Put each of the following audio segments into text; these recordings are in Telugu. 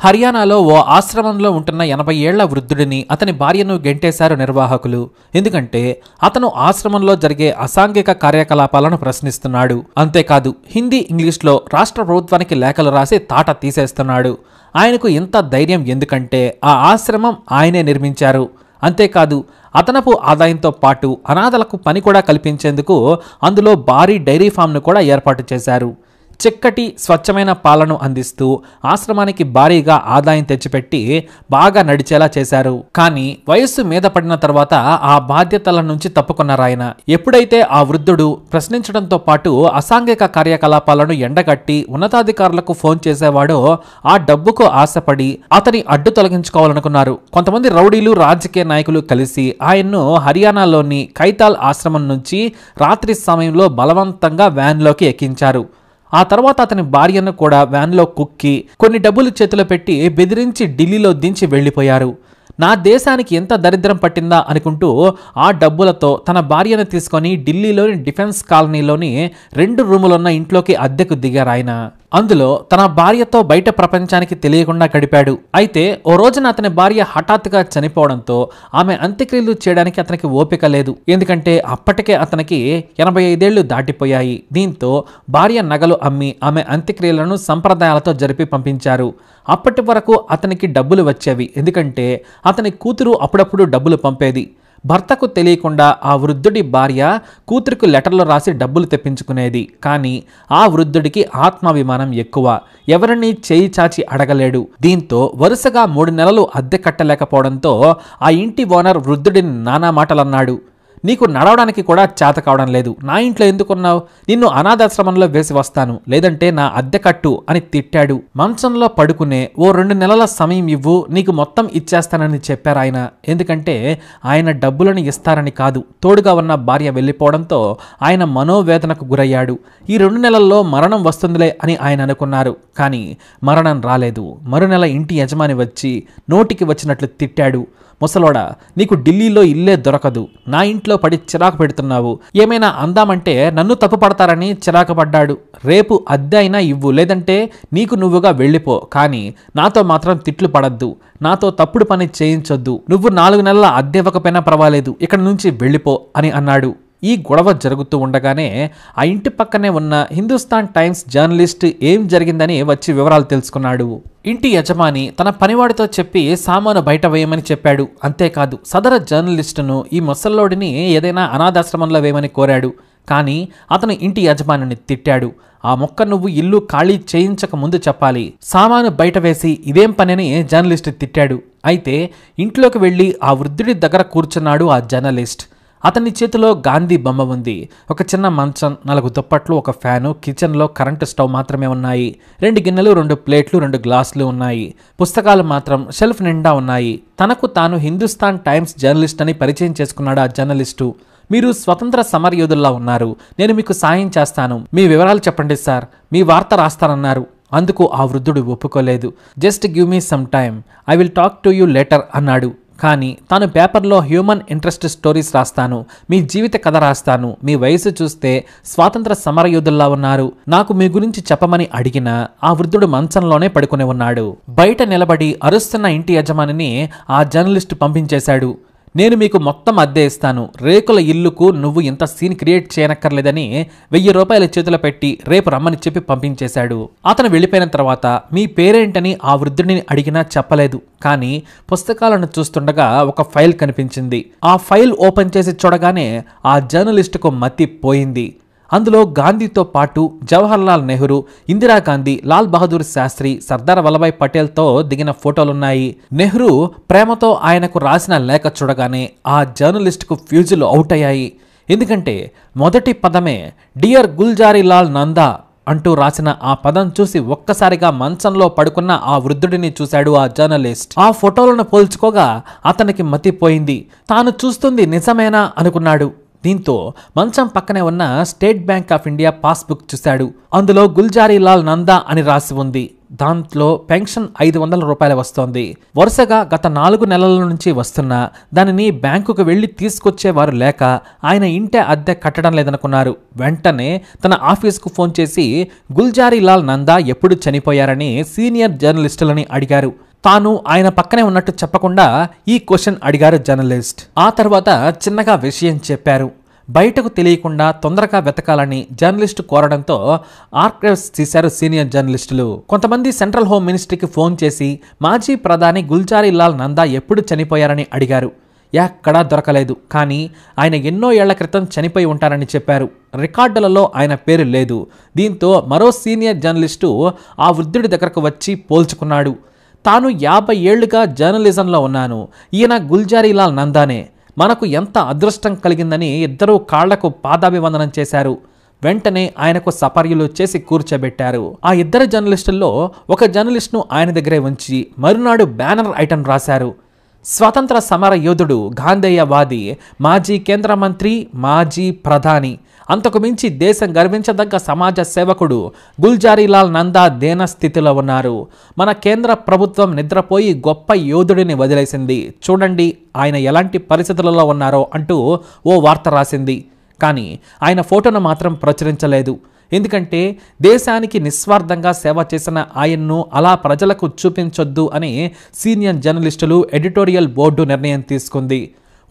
హర్యానాలో ఓ ఆశ్రమంలో ఉంటున్న 80 ఏళ్ల వృద్ధుడిని అతని భార్యను గెంటేశారు నిర్వాహకులు. ఎందుకంటే అతను ఆశ్రమంలో జరిగే అసాంఘిక కార్యకలాపాలను ప్రశ్నిస్తున్నాడు. అంతేకాదు హిందీ ఇంగ్లీష్లో రాష్ట్ర ప్రభుత్వానికి లేఖలు రాసి తాట తీసేస్తున్నాడు. ఆయనకు ఇంత ధైర్యం ఎందుకంటే ఆ ఆశ్రమం ఆయనే నిర్మించారు. అంతేకాదు అదనపు ఆదాయంతో పాటు అనాథలకు పని కూడా కల్పించేందుకు అందులో భారీ డైరీ ఫామ్ను కూడా ఏర్పాటు చేశారు. చక్కటి స్వచ్ఛమైన పాలను అందిస్తూ ఆశ్రమానికి భారీగా ఆదాయం తెచ్చిపెట్టి బాగా నడిచేలా చేశారు. కానీ వయస్సు మీద పడిన తర్వాత ఆ బాధ్యతల నుంచి తప్పుకున్నారాయన. ఎప్పుడైతే ఆ వృద్ధుడు ప్రశ్నించడంతో పాటు అసాంఘిక కార్యకలాపాలను ఎండగట్టి ఉన్నతాధికారులకు ఫోన్ చేసేవాడో ఆ డబ్బుకు ఆశపడి అతని అడ్డు తొలగించుకోవాలనుకున్నారు. కొంతమంది రౌడీలు రాజకీయ నాయకులు కలిసి ఆయన్ను హర్యానాలోని కైతాల్ ఆశ్రమం నుంచి రాత్రి సమయంలో బలవంతంగా వ్యాన్లోకి ఎక్కించారు. ఆ తర్వాత అతని భార్యను కూడా వ్యాన్లో కుక్కి కొన్ని డబ్బులు చేతిలో పెట్టి బెదిరించి ఢిల్లీలో దించి వెళ్లిపోయారు. నా దేశానికి ఎంత దరిద్రం పట్టిందా అనుకుంటూ ఆ డబ్బులతో తన భార్యను తీసుకొని ఢిల్లీలోని డిఫెన్స్ కాలనీలోని 2 రూములున్న ఇంట్లోకి అద్దెకు దిగారాయన. అందులో తన భార్యతో బయట ప్రపంచానికి తెలియకుండా గడిపాడు. అయితే ఓ రోజున అతని భార్య హఠాత్తుగా చనిపోవడంతో ఆమె అంత్యక్రియలు చేయడానికి అతనికి ఓపిక లేదు. ఎందుకంటే అప్పటికే అతనికి 85 ఏళ్లు దాటిపోయాయి. దీంతో భార్య నగలు అమ్మి ఆమె అంత్యక్రియలను సంప్రదాయాలతో జరిపి పంపించారు. అప్పటి వరకు అతనికి డబ్బులు వచ్చేవి. ఎందుకంటే అతని కూతురు అప్పుడప్పుడు డబ్బులు పంపేది. భర్తకు తెలియకుండా ఆ వృద్ధుడి భార్య కూతురికి లెటర్లు రాసి డబ్బులు తెప్పించుకునేది. కానీ ఆ వృద్ధుడికి ఆత్మాభిమానం ఎక్కువ. ఎవరిని చేయి చాచి అడగలేడు. దీంతో వరుసగా 3 నెలలు అద్దె కట్టలేకపోవడంతో ఆ ఇంటి ఓనర్ వృద్ధుడిని నానా మాటలన్నాడు. నీకు నడవడానికి కూడా చేత కావడం లేదు, నా ఇంట్లో ఎందుకున్నావు, నిన్ను అనాథాశ్రమంలో వేసి వస్తాను, లేదంటే నా అద్దె కట్టు అని తిట్టాడు. మంచంలో పడుకునే ఓ 2 నెలల సమయం ఇవ్వు, నీకు మొత్తం ఇచ్చేస్తానని చెప్పారాయన. ఎందుకంటే ఆయన డబ్బులను ఇస్తారని కాదు, తోడుగా ఉన్న భార్య వెళ్ళిపోవడంతో ఆయన మనోవేదనకు గురయ్యాడు. ఈ 2 నెలల్లో మరణం వస్తుందిలే అని ఆయన అనుకున్నారు. కానీ మరణం రాలేదు. మరునెల ఇంటి యజమాని వచ్చి నోటికి వచ్చినట్లు తిట్టాడు. ముసలోడా, నీకు ఢిల్లీలో ఇల్లే దొరకదు, నా ఇంట్లో పడి చిరాకు పెడుతున్నావు, ఏమైనా అందామంటే నన్ను తప్పు పడతారని చిరాకు పడ్డాడు. రేపు అద్దె అయినా ఇవ్వు, లేదంటే నీకు నువ్వుగా వెళ్ళిపో, కానీ నాతో మాత్రం తిట్లు పడద్దు, నాతో తప్పుడు పని చేయించొద్దు, నువ్వు 4 నెలల అద్దె ఇవ్వకపోయినా పర్వాలేదు, ఇక్కడి నుంచి వెళ్ళిపో అని అన్నాడు. ఈ గొడవ జరుగుతూ ఉండగానే ఆ ఇంటి పక్కనే ఉన్న హిందుస్థాన్ టైమ్స్ జర్నలిస్ట్ ఏం జరిగిందని వచ్చి వివరాలు తెలుసుకున్నాడు. ఇంటి యజమాని తన పనివాడితో చెప్పి సామాను బయట వేయమని చెప్పాడు. అంతేకాదు సదర జర్నలిస్టును ఈ ముసల్లోడిని ఏదైనా అనాథాశ్రమంలో వేయమని కోరాడు. కానీ అతను ఇంటి యజమానిని తిట్టాడు. ఆ మొక్క నువ్వు ఇల్లు ఖాళీ చేయించక ముందు చెప్పాలి, సామాను బయట వేసి ఇదేం పని జర్నలిస్ట్ తిట్టాడు. అయితే ఇంట్లోకి వెళ్ళి ఆ వృద్ధుడి దగ్గర కూర్చున్నాడు ఆ జర్నలిస్ట్. అతని చేతిలో గాంధీ బొమ్మ ఉంది. ఒక చిన్న మంచం, 4 దుప్పట్లు, ఒక ఫ్యాను, కిచెన్లో కరెంటు స్టవ్ మాత్రమే ఉన్నాయి. 2 గిన్నెలు, 2 ప్లేట్లు, 2 గ్లాసులు ఉన్నాయి. పుస్తకాలు మాత్రం షెల్ఫ్ నిండా ఉన్నాయి. తనకు తాను హిందుస్థాన్ టైమ్స్ జర్నలిస్ట్ అని పరిచయం చేసుకున్నాడు ఆ జర్నలిస్టు. మీరు స్వతంత్ర సమరయోధుల్లా ఉన్నారు, నేను మీకు సాయం చేస్తాను, మీ వివరాలు చెప్పండి సార్, మీ వార్త రాస్తానన్నారు. అందుకు ఆ వృద్ధుడు ఒప్పుకోలేదు. Just give me some time, I will talk to you later అన్నాడు. కానీ తాను పేపర్లో హ్యూమన్ ఇంట్రెస్ట్ స్టోరీస్ రాస్తాను, మీ జీవిత కథ రాస్తాను, మీ వయసు చూస్తే స్వాతంత్ర సమరయోధుల్లా ఉన్నారు, నాకు మీ గురించి చెప్పమని అడిగినా ఆ వృద్ధుడు మంచంలోనే పడుకుని ఉన్నాడు. బయట నిలబడి అరుస్తున్న ఇంటి యజమానిని ఆ జర్నలిస్టు పంపించేశాడు. నేను మీకు మొత్తం అద్దె ఇస్తాను, రేకుల ఇల్లుకు నువ్వు ఇంత సీన్ క్రియేట్ చేయనక్కర్లేదని 1000 రూపాయల చేతిలో పెట్టి రేపు రమ్మని చెప్పి పంపించేశాడు. అతను వెళ్ళిపోయిన తర్వాత మీ పేరేంటని ఆ వృద్ధుడిని అడిగినా చెప్పలేదు. కానీ పుస్తకాలను చూస్తుండగా ఒక ఫైల్ కనిపించింది. ఆ ఫైల్ ఓపెన్ చేసి చూడగానే ఆ జర్నలిస్టుకు మతి పోయింది. అందులో గాంధీతో పాటు జవహర్లాల్ నెహ్రూ, ఇందిరాగాంధీ, లాల్ బహదూర్ శాస్త్రి, సర్దార్ వల్లభాయ్ పటేల్తో దిగిన ఫోటోలున్నాయి. నెహ్రూ ప్రేమతో ఆయనకు రాసిన లేఖ చూడగానే ఆ జర్నలిస్టుకు ఫ్యూజులు అవుట్ అయ్యాయి. ఎందుకంటే మొదటి పదమే డియర్ గుల్జారీలాల్ నందా అంటూ రాసిన ఆ పదం చూసి ఒక్కసారిగా మంచంలో పడుకున్న ఆ వృద్ధుడిని చూశాడు ఆ జర్నలిస్ట్. ఆ ఫోటోలను పోల్చుకోగా అతనికి మతిపోయింది. తాను చూస్తుంది నిజమేనా అనుకున్నాడు. దీంతో మంచం పక్కనే ఉన్న state bank of India passbook చూశాడు. అందులో గుల్జారీలాల్ నందా అని రాసి ఉంది. దాంట్లో పెన్షన్ 500 రూపాయలు వస్తోంది. వరుసగా గత 4 నెలల నుంచి వస్తున్నా దానిని బ్యాంకుకు వెళ్లి తీసుకొచ్చేవారు లేక ఆయన ఇంటి అద్దె కట్టడం లేదనుకున్నారు. వెంటనే తన ఆఫీసుకు ఫోన్ చేసి గుల్జారీలాల్ నందా ఎప్పుడు చనిపోయారని సీనియర్ జర్నలిస్టులని అడిగారు. తాను ఆయన పక్కనే ఉన్నట్టు చెప్పకుండా ఈ క్వశ్చన్ అడిగారు జర్నలిస్ట్. ఆ తర్వాత చిన్నగా విషయం చెప్పారు. బయటకు తెలియకుండా తొందరగా వెతకాలని జర్నలిస్టు కోరడంతో ఆర్కైవ్స్ తీశారు సీనియర్ జర్నలిస్టులు. కొంతమంది సెంట్రల్ హోమ్ మినిస్ట్రీకి ఫోన్ చేసి మాజీ ప్రధాని గుల్జారీలాల్ నందా ఎప్పుడు చనిపోయారని అడిగారు. ఎక్కడా దొరకలేదు. కానీ ఆయన ఎన్నో ఏళ్ల క్రితం చనిపోయి ఉంటారని చెప్పారు. రికార్డులలో ఆయన పేరు లేదు. దీంతో మరో సీనియర్ జర్నలిస్టు ఆ వృద్ధుడి దగ్గరకు వచ్చి పోల్చుకున్నాడు. తాను 50 ఏళ్లుగా జర్నలిజంలో ఉన్నాను, ఈయన గుల్జారీలాల్ నందానే, మనకు ఎంత అదృష్టం కలిగిందని ఇద్దరూ కాళ్లకు పాదాభివందనం చేశారు. వెంటనే ఆయనకు సపర్యలు చేసి కూర్చోబెట్టారు. ఆ ఇద్దరు జర్నలిస్టుల్లో ఒక జర్నలిస్టును ఆయన దగ్గరే ఉంచి మరునాడు బ్యానర్ ఐటెం రాశారు. స్వాతంత్ర సమర యోధుడు, గాంధేయవాది, మాజీ కేంద్ర మంత్రి, మాజీ ప్రధాని, అంతకు మించి దేశం గర్వించదగ్గ సమాజ సేవకుడు గుల్జారీలాల్ నందా దేన స్థితిలో ఉన్నారు. మన కేంద్ర ప్రభుత్వం నిద్రపోయి గొప్ప యోధుడిని వదిలేసింది. చూడండి ఆయన ఎలాంటి పరిస్థితులలో ఉన్నారో అంటూ ఓ వార్త రాసింది. కానీ ఆయన ఫోటోను మాత్రం ప్రచురించలేదు. ఎందుకంటే దేశానికి నిస్వార్థంగా సేవ చేసిన ఆయన్ను అలా ప్రజలకు చూపించొద్దు అని సీనియర్ జర్నలిస్టులు ఎడిటోరియల్ బోర్డు నిర్ణయం తీసుకుంది.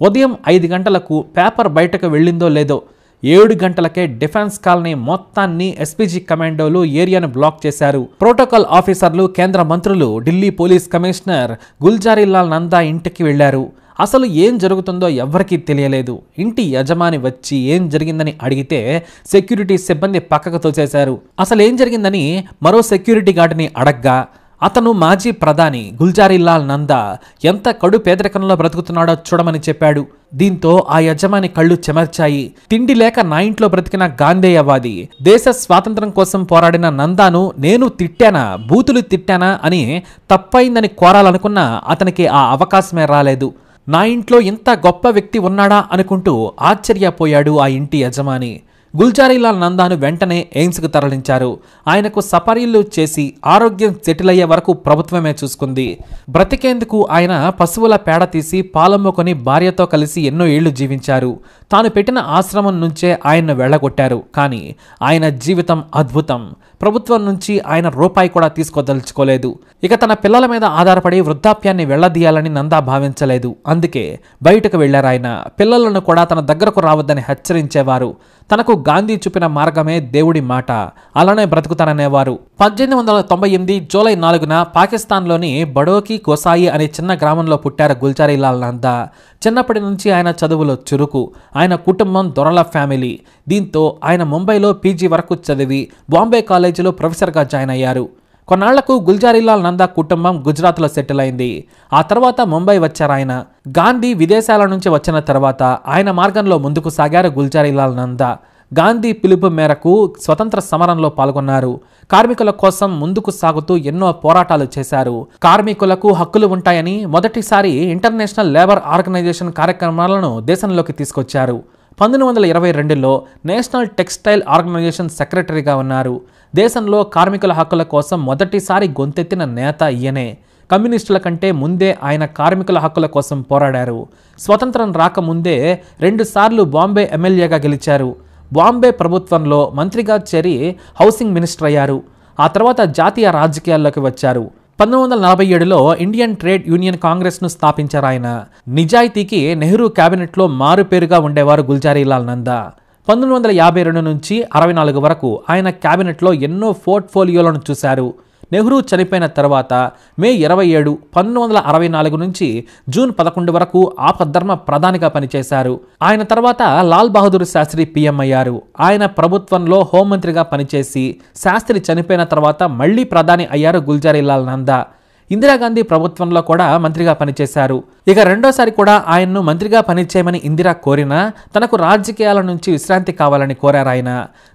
ఉదయం 5 గంటలకు పేపర్ బయటకు వెళ్ళిందో లేదో 7 గంటలకే డిఫెన్స్ కాలనీ మొత్తాన్ని ఎస్పీజీ కమాండోలు ఏరియాను బ్లాక్ చేశారు. ప్రోటోకాల్ ఆఫీసర్లు, కేంద్ర మంత్రులు, ఢిల్లీ పోలీస్ కమిషనర్ గుల్జారీలాల్ నందా ఇంటికి వెళ్లారు. అసలు ఏం జరుగుతుందో ఎవ్వరికీ తెలియలేదు. ఇంటి యజమాని వచ్చి ఏం జరిగిందని అడిగితే సెక్యూరిటీ సిబ్బంది పక్కకు తోసేశారు. అసలు ఏం జరిగిందని మరో సెక్యూరిటీ గార్డుని అడగ్గా అతను మాజీ ప్రధాని గుల్జారీలాల్ నందా ఎంత కడు పేదరికంలో బ్రతుకుతున్నాడో చూడమని చెప్పాడు. దీంతో ఆ యజమాని కళ్ళు చెమర్చాయి. తిండి లేక నా ఇంట్లో బ్రతికిన గాంధేయవాది, దేశ స్వాతంత్రం కోసం పోరాడిన నందాను నేను తిట్టానా, బూతులు తిట్టానా అని తప్పైందని కోరాలనుకున్నా అతనికి ఆ అవకాశమే రాలేదు. నా ఇంట్లో ఇంత గొప్ప వ్యక్తి ఉన్నాడా అనుకుంటూ ఆశ్చర్యపోయాడు ఆ ఇంటి యజమాని. గుల్జారీలాల్ నందాను వెంటనే ఎయిమ్స్కు తరలించారు. ఆయనకు సపర్యలు చేసి ఆరోగ్యం సెటిల్ అయ్యే వరకు ప్రభుత్వమే చూసుకుంది. బ్రతికేందుకు ఆయన పశువుల పేడ తీసి పాలమ్ముకొని భార్యతో కలిసి ఎన్నో ఏళ్లు జీవించారు. తాను పెట్టిన ఆశ్రమం నుంచే ఆయన్ను వెళ్లగొట్టారు. కానీ ఆయన జీవితం అద్భుతం. ప్రభుత్వం నుంచి ఆయన రూపాయి కూడా తీసుకోదలుచుకోలేదు. ఇక తన పిల్లల మీద ఆధారపడి వృద్ధాప్యాన్ని వెళ్లదీయాలని నందా భావించలేదు. అందుకే బయటకు వెళ్లారాయన. పిల్లలను కూడా తన దగ్గరకు రావద్దని హెచ్చరించేవారు. తనకు గాంధీ చూపిన మార్గమే దేవుడి మాట, అలానే బ్రతుకుతాననేవారు. 1898 జూలై 4న పాకిస్తాన్లోని బడోకి కోసాయి అనే చిన్న గ్రామంలో పుట్టారు గుల్జారీలాల్ నందా. చిన్నప్పటి నుంచి ఆయన చదువులో చురుకు. ఆయన కుటుంబం దొరల ఫ్యామిలీ. దీంతో ఆయన ముంబైలో పీజీ వరకు చదివి బాంబే కాలేజీలో ప్రొఫెసర్గా జాయిన్ అయ్యారు. కొన్నాళ్లకు గుల్జారీలాల్ నందా కుటుంబం గుజరాత్లో సెటిల్ అయింది. ఆ తర్వాత ముంబై వచ్చారాయన. గాంధీ విదేశాల నుంచి వచ్చిన తర్వాత ఆయన మార్గంలో ముందుకు సాగారు గుల్జారీలాల్ నందా. గాంధీ పిలుపు మేరకు స్వతంత్ర సమరంలో పాల్గొన్నారు. కార్మికుల కోసం ముందుకు సాగుతూ ఎన్నో పోరాటాలు చేశారు. కార్మికులకు హక్కులు ఉంటాయని మొదటిసారి ఇంటర్నేషనల్ లేబర్ ఆర్గనైజేషన్ కార్యక్రమాలను దేశంలోకి తీసుకొచ్చారు. 1922లో నేషనల్ టెక్స్టైల్ ఆర్గనైజేషన్ సెక్రటరీగా ఉన్నారు. దేశంలో కార్మికుల హక్కుల కోసం మొదటిసారి గొంతెత్తిన నేత ఈయనే. కమ్యూనిస్టుల కంటే ముందే ఆయన కార్మికుల హక్కుల కోసం పోరాడారు. స్వతంత్రం రాకముందే 2 సార్లు బాంబే ఎమ్మెల్యేగా గెలిచారు. బాంబే ప్రభుత్వంలో మంత్రిగా చేరి హౌసింగ్ మినిస్టర్ అయ్యారు. ఆ తర్వాత జాతీయ రాజకీయాల్లోకి వచ్చారు. 1947లో ఇండియన్ ట్రేడ్ యూనియన్ కాంగ్రెస్ను స్థాపించారు ఆయన. నిజాయితీకి నెహ్రూ క్యాబినెట్లో మారుపేరుగా ఉండేవారు గుల్జారీలాల్ నందా. 1952 నుంచి 64 వరకు ఆయన క్యాబినెట్లో ఎన్నో పోర్ట్ఫోలియోలను చూశారు. నెహ్రూ చనిపోయిన తర్వాత మే 27, 1964 నుంచి జూన్ 11 వరకు ఆపద్ధర్మ ప్రధానిగా పనిచేశారు. ఆయన తర్వాత లాల్ బహదూర్ శాస్త్రి పీఎం అయ్యారు. ఆయన ప్రభుత్వంలో హోంమంత్రిగా పనిచేసి శాస్త్రి చనిపోయిన తర్వాత మళ్లీ ప్రధాని అయ్యారు గుల్జారీలాల్ నందా. ఇందిరాగాంధీ ప్రభుత్వంలో కూడా మంత్రిగా పనిచేశారు. ఇక రెండోసారి కూడా ఆయన్ను మంత్రిగా పనిచేయమని ఇందిరా కోరినా తనకు రాజకీయాల నుంచి విశ్రాంతి కావాలని కోరారాయన.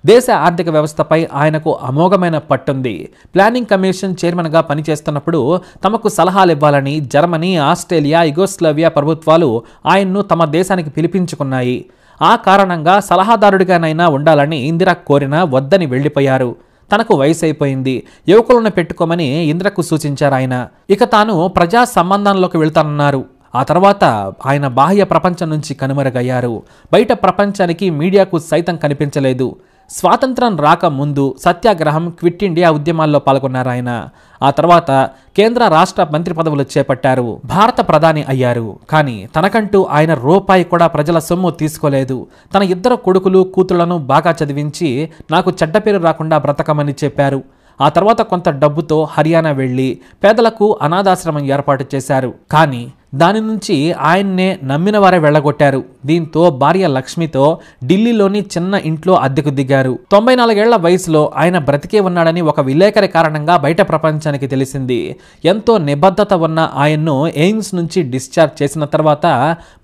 దేశ ఆర్థిక వ్యవస్థపై ఆయనకు అమోఘమైన పట్టుంది. ప్లానింగ్ కమిషన్ చైర్మన్గా పనిచేస్తున్నప్పుడు తమకు సలహాలు ఇవ్వాలని జర్మనీ, ఆస్ట్రేలియా, యుగోస్లావియా ప్రభుత్వాలు ఆయన్ను తమ దేశానికి పిలిపించుకున్నాయి. ఆ కారణంగా సలహాదారుడిగానైనా ఉండాలని ఇందిర కోరినా వద్దని వెళ్లిపోయారు. తనకు వయసు అయిపోయింది, యువకులను పెట్టుకోమని ఇందిరకు సూచించారు ఆయన. ఇక తాను ప్రజా సంబంధాల్లోకి వెళ్తానన్నారు. ఆ తర్వాత ఆయన బాహ్య ప్రపంచం నుంచి కనుమరుగయ్యారు. బయట ప్రపంచానికి, మీడియాకు సైతం కనిపించలేదు. స్వాతంత్రం రాకముందు సత్యాగ్రహం, క్విట్ ఇండియా ఉద్యమాల్లో పాల్గొన్నారు ఆయన. ఆ తర్వాత కేంద్ర రాష్ట్ర మంత్రి పదవులు చేపట్టారు. భారత ప్రధాని అయ్యారు. కానీ తనకంటూ ఆయన రూపాయి కూడా ప్రజల సొమ్ము తీసుకోలేదు. తన 2 కొడుకులు, కూతుళ్లను బాగా చదివించి నాకు చెడ్డ పేరు రాకుండా బ్రతకమని చెప్పారు. ఆ తర్వాత కొంత డబ్బుతో హర్యానా వెళ్లి పేదలకు అనాథాశ్రమం ఏర్పాటు చేశారు. కానీ దాని నుంచి ఆయన్నే నమ్మిన వారే వెళ్లగొట్టారు. దీంతో భార్య లక్ష్మితో ఢిల్లీలోని చిన్న ఇంట్లో అద్దెకు దిగారు. 94 ఏళ్ల వయసులో ఆయన బ్రతికే ఉన్నాడని ఒక విలేకరి కారణంగా బయట ప్రపంచానికి తెలిసింది. ఎంతో నిబద్ధత ఉన్న ఆయన్ను ఎయిమ్స్ నుంచి డిశ్చార్జ్ చేసిన తర్వాత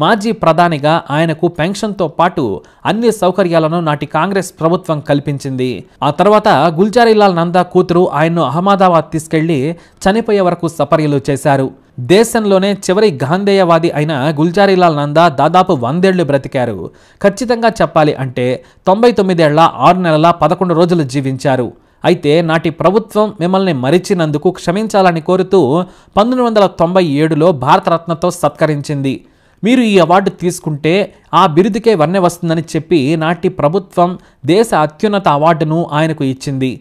మాజీ ప్రధానిగా ఆయనకు పెన్షన్తో పాటు అన్ని సౌకర్యాలను నాటి కాంగ్రెస్ ప్రభుత్వం కల్పించింది. ఆ తర్వాత గుల్జారీలాల్ నందా కూతురు ఆయన్ను అహ్మదాబాద్ తీసుకెళ్లి చనిపోయే వరకు సపర్యలు చేశారు. దేశంలోనే చివరి గాంధేయవాది అయిన గుల్జారీలాల్ నందా దాదాపు 100 ఏళ్లు బ్రతికారు. ఖచ్చితంగా చెప్పాలి అంటే 99 ఏళ్ల 6 నెలల 11 రోజులు జీవించారు. అయితే నాటి ప్రభుత్వం మిమ్మల్ని మరిచినందుకు క్షమించాలని కోరుతూ 1997లో భారతరత్నతో సత్కరించింది. మీరు ఈ అవార్డు తీసుకుంటే ఆ బిరుదుకే వన్నె వస్తుందని చెప్పి నాటి ప్రభుత్వం దేశ అత్యున్నత అవార్డును ఆయనకు ఇచ్చింది.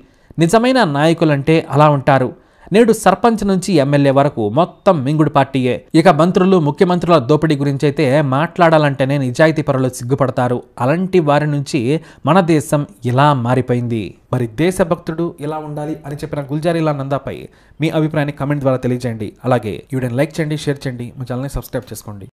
నిజమైన నాయకులంటే అలా ఉంటారు. నేడు సర్పంచ్ నుంచి ఎమ్మెల్యే వరకు మొత్తం మింగుడు పార్టీయే. ఇక మంత్రులు, ముఖ్యమంత్రుల దోపిడీ గురించి అయితే మాట్లాడాలంటేనే నిజాయితీ పరులు సిగ్గుపడతారు. అలాంటి వారి నుంచి మన దేశం ఇలా మారిపోయింది. మరి దేశభక్తుడు ఇలా ఉండాలి అని చెప్పిన గుల్జారీలాల్ నందాపై మీ అభిప్రాయాన్ని కామెంట్ ద్వారా తెలియజేయండి. అలాగే ఈ వీడియోని లైక్ చేయండి, షేర్ చేయండి, మా ఛానల్ని సబ్స్క్రైబ్ చేసుకోండి.